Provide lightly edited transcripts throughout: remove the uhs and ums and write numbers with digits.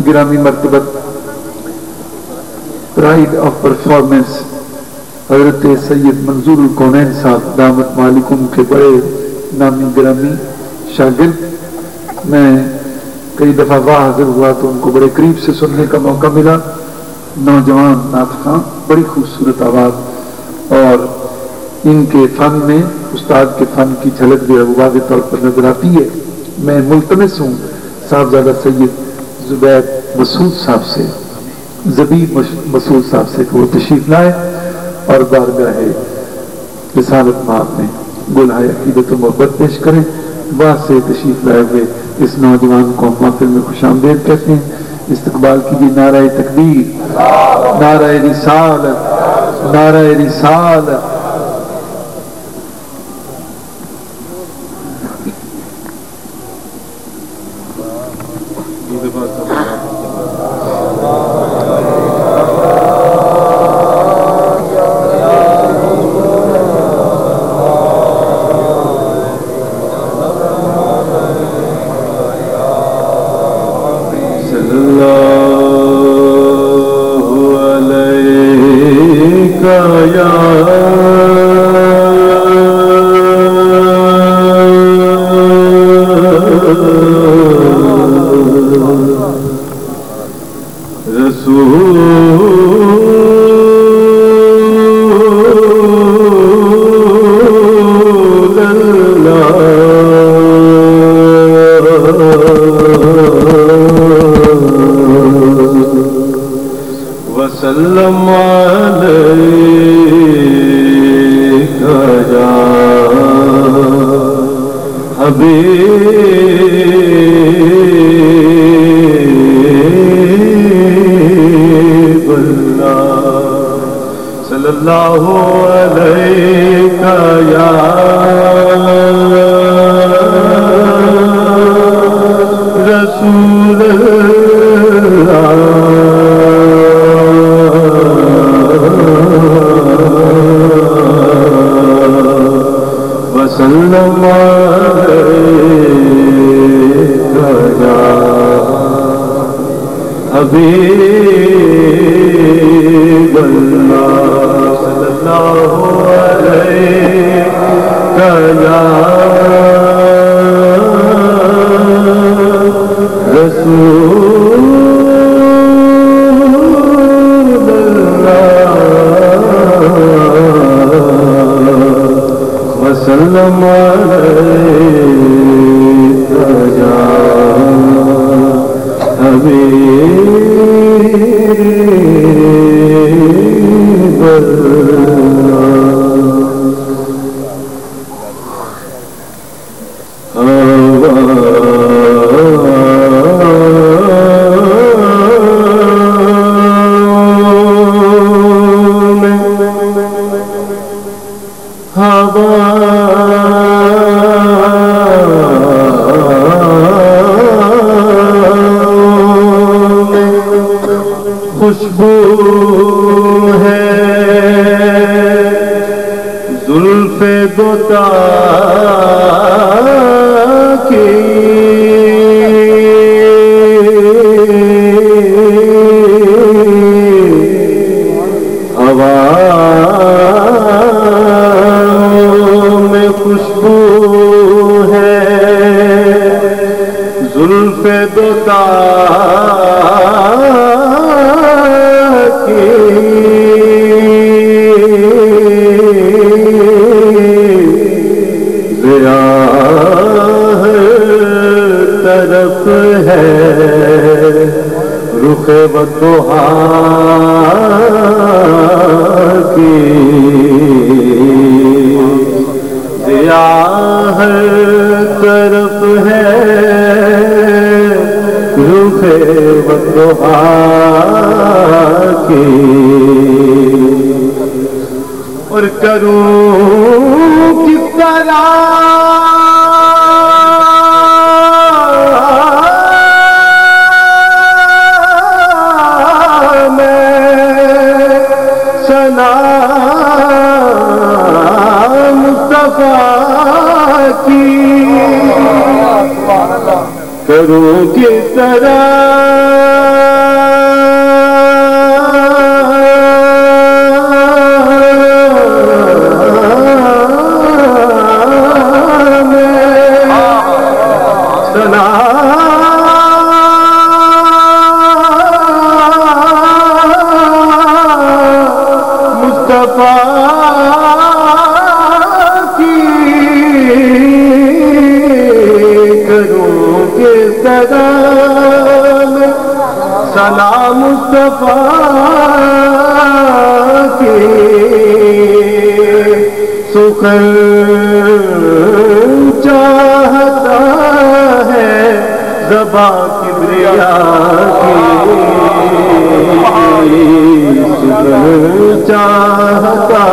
گرامی مرتبت pride of performance حضرت سید منظور الکونین صاحب دامت مالکم کے بڑے نامی گرامی شاگرد، میں کئی دفعہ وہاں حاضر ہوا تو ان کو بڑے قریب سے سننے کا موقع ملا. نوجوان نعت خواں، بڑی خوبصورت آواز، اور ان کے فن میں استاد کے فن کی جھلک جو ہے وہ واضح طور پر نظر آتی ہے. میں ملتمس ہوں صاحبزادہ سید زبیر مسعود صاحب سے، زبیر مسعود صاحب سے کہ وہ تشریف لائے اور بارگاہ رسالت مآب میں گلہائے عقیدت و محبت پیش کریں. وہاں سے تشریف لائے ہوئے اس نوجوان کو محفل میں خوش آمدید کہتے ہیں. استقبال کیجیے. نعرہ تکبیر، نعرہ رسالت، نعرہ رسالت. کروں کس طرح سلام مصطفیٰ کے سخن چاہتا ہے زباں کبریا کی سخن چاہتا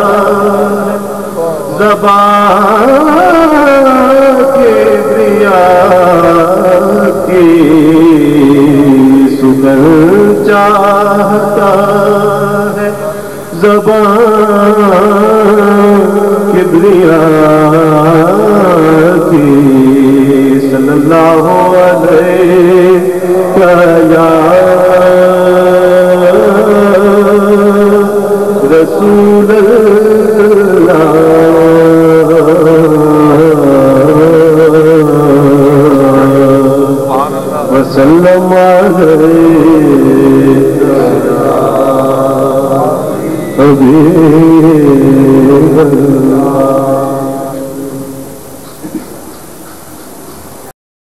ہے زباں کبریا کی سخن چاہتا ہے زباں کبریا کی صلی اللہ علیہ یا رسول اللہ وسلم علیہ حبیب